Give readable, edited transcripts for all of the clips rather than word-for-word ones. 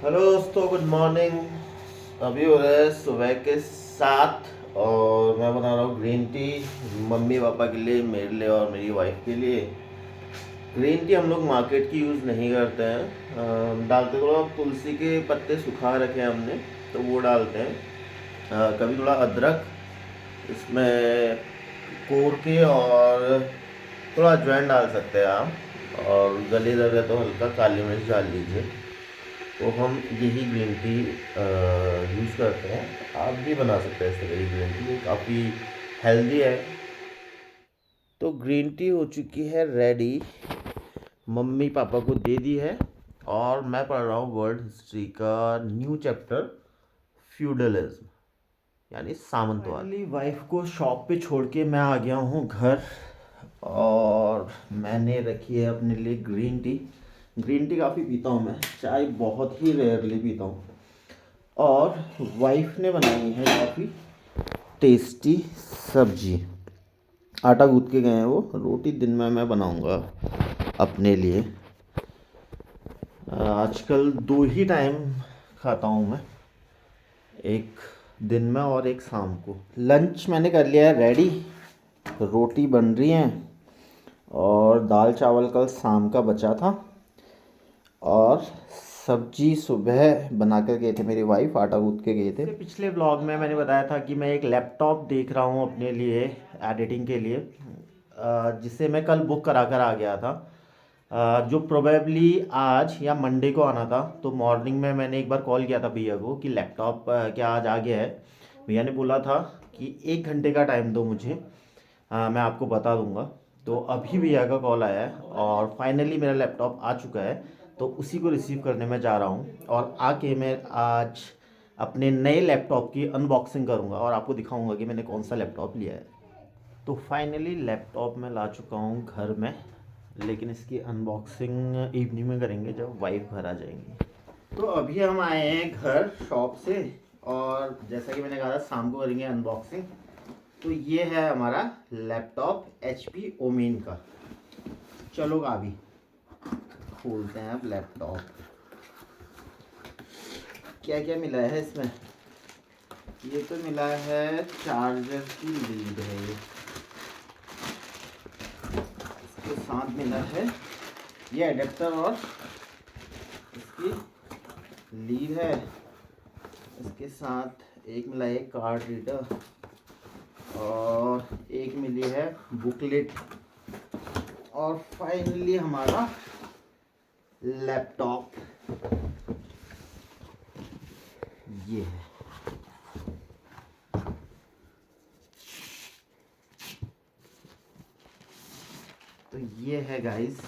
Hello दोस्तों, good morning. अभी हो रहे हैं सुबह के 7 और मैं बना रहा हूँ ग्रीन टी। मम्मी पापा के लिए, मेरे लिए और मेरी वाइफ के लिए। ग्रीन टी हम लोग मार्केट की यूज़ नहीं करते हैं। डालते थोड़ा तुलसी के पत्ते सुखा रखे हैं हमने, तो वो डालते हैं। कभी थोड़ा अदरक इसमें कोर के, और थोड़ा अजवाइन डाल सकते हैं आप, और गले दर्द है तो हल्का काली मिर्च डाल लीजिए। तो हम यही ग्रीन टी यूज़ करते हैं। आप भी बना सकते हैं इस तरह की ग्रीन टी, काफ़ी हेल्दी है। तो ग्रीन टी हो चुकी है रेडी, मम्मी पापा को दे दी है। और मैं पढ़ रहा हूँ वर्ल्ड हिस्ट्री का न्यू चैप्टर, फ्यूडलिज्म यानी सामंतवाद। फाइनली वाइफ को शॉप पे छोड़ के मैं आ गया हूँ घर, और मैंने रखी है अपने लिए ग्रीन टी। ग्रीन टी काफ़ी पीता हूँ मैं, चाय बहुत ही रेयरली पीता हूँ। और वाइफ ने बनाई है काफ़ी टेस्टी सब्जी। आटा गूँथ के गए हैं वो। रोटी दिन में मैं बनाऊँगा अपने लिए। आजकल 2 ही टाइम खाता हूँ मैं, एक दिन में और एक शाम को। लंच मैंने कर लिया है रेडी, रोटी बन रही हैं, और दाल चावल कल शाम का बचा था, और सब्जी सुबह बना कर गए थे मेरी वाइफ, आटा गूँथ के गए थे। पिछले व्लॉग में मैंने बताया था कि मैं एक लैपटॉप देख रहा हूँ अपने लिए एडिटिंग के लिए, जिसे मैं कल बुक करा कर आ गया था, जो प्रोबेबली आज या मंडे को आना था। तो मॉर्निंग में मैंने एक बार कॉल किया था भैया को कि लैपटॉप क्या आज आ गया है। भैया ने बोला था कि 1 घंटे का टाइम दो मुझे, मैं आपको बता दूंगा। तो अभी भैया का कॉल आया है और फाइनली मेरा लैपटॉप आ चुका है। तो उसी को रिसीव करने में जा रहा हूँ, और आके मैं आज अपने नए लैपटॉप की अनबॉक्सिंग करूँगा और आपको दिखाऊँगा कि मैंने कौन सा लैपटॉप लिया है। तो फाइनली लैपटॉप मैं ला चुका हूँ घर में, लेकिन इसकी अनबॉक्सिंग इवनिंग में करेंगे जब वाइफ घर आ जाएंगी। तो अभी हम आए हैं घर शॉप से, और जैसा कि मैंने कहा था शाम को करेंगे अनबॉक्सिंग। तो ये है हमारा लैपटॉप HP ओमेन का। चलो अभी खोलते हैं अब लैपटॉप। क्या क्या मिला है इसमें? ये तो मिला है चार्जर की लीड है, इसके साथ मिला है ये एडेप्टर, और इसकी लीड है। इसके साथ एक मिला है कार्ड रीडर, और एक मिली है बुकलेट, और फाइनली हमारा लैपटॉप ये है। तो ये है गाइस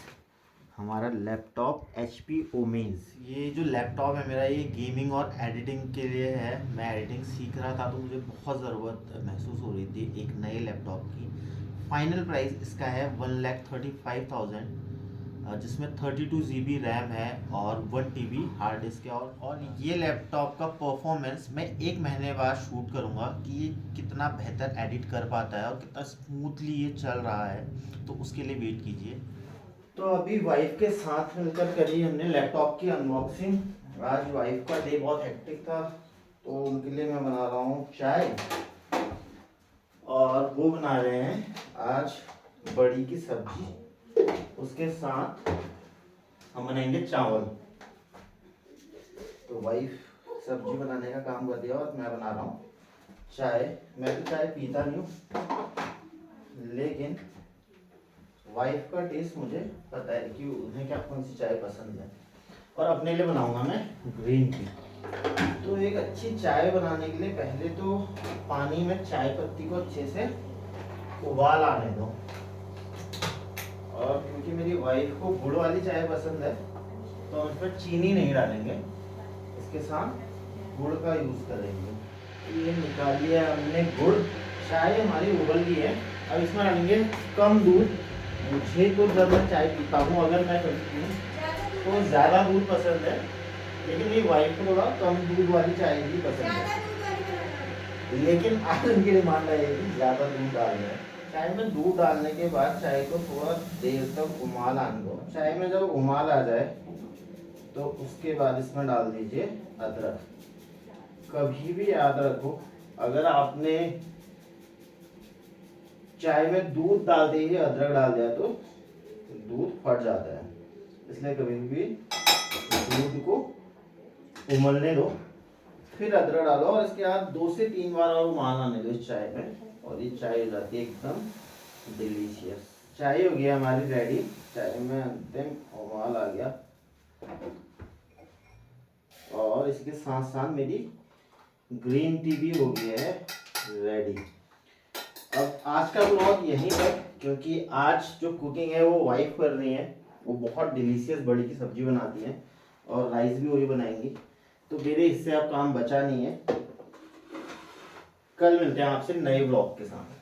हमारा लैपटॉप HP ओमेन्स। ये जो लैपटॉप है मेरा, ये गेमिंग और एडिटिंग के लिए है। मैं एडिटिंग सीख रहा था तो मुझे बहुत ज़रूरत महसूस हो रही थी एक नए लैपटॉप की। फाइनल प्राइस इसका है 1,35,000, जिसमें 32 GB रैम है और 1 TB हार्ड डिस्क है। और ये लैपटॉप का परफॉर्मेंस मैं 1 महीने बाद शूट करूँगा कि ये कितना बेहतर एडिट कर पाता है और कितना स्मूथली ये चल रहा है, तो उसके लिए वेट कीजिए। तो अभी वाइफ के साथ मिलकर करी हमने लैपटॉप की अनबॉक्सिंग। आज वाइफ का डे बहुत हेक्टिक था, तो उनके लिए मैं बना रहा हूँ चाय, और वो बना रहे हैं आज बड़ी की सब्जी। उसके साथ हम बनाएंगे चावल। तो वाइफ सब्जी बनाने का काम कर दिया और मैं बना रहा हूँ चाय। मैं तो चाय पीता नहीं हूँ, लेकिन वाइफ का टेस्ट मुझे पता है कि उन्हें क्या कौन सी चाय पसंद है, और अपने लिए बनाऊंगा मैं ग्रीन टी। तो एक अच्छी चाय बनाने के लिए पहले तो पानी में चाय पत्ती को अच्छे से उबाल आने दो, और क्योंकि मेरी वाइफ को गुड़ वाली चाय पसंद है तो हम इसमें चीनी नहीं डालेंगे, इसके साथ गुड़ का यूज़ करेंगे। ये निकाल लिया हमने गुड़। चाय हमारी उबल गई है, अब इसमें डालेंगे कम दूध। मुझे तो जब मैं चाय पीता हूँ, अगर मैं करती हूँ तो ज़्यादा दूध पसंद है, लेकिन मेरी वाइफ को थोड़ा कम दूध वाली चाय भी पसंद है। लेकिन आज उनकी डिमांड है कि ज़्यादा दूध डालना है चाय में। दूध डालने के बाद चाय को थोड़ा देर तक उमाल आने दो। चाय में जब उमाल आ जाए तो उसके बाद इसमें डाल दीजिए अदरक। कभी भी याद रखो, अगर आपने चाय में दूध डाल दीजिए, अदरक डाल दिया तो दूध फट जाता है, इसलिए कभी भी दूध को उबलने दो, फिर अदरक डालो और इसके बाद 2 से 3 बार और उबाल आने दो इस चाय में, और ये चाय हो जाती है एकदम डिलीशियस। चाय हो गया हमारी रेडी, चाय में अंतिम उबाल आ गया और इसके साथ साथ मेरी ग्रीन टी भी हो गई है रेडी। अब आज का ब्लॉग यहीं तक, क्योंकि आज जो कुकिंग है वो वाइफ कर रही है, वो बहुत डिलीशियस बड़ी की सब्जी बनाती है और राइस भी वही बनाएंगी, तो मेरे इससे अब काम बचा नहीं है। कल मिलते हैं आपसे नए ब्लॉग के साथ।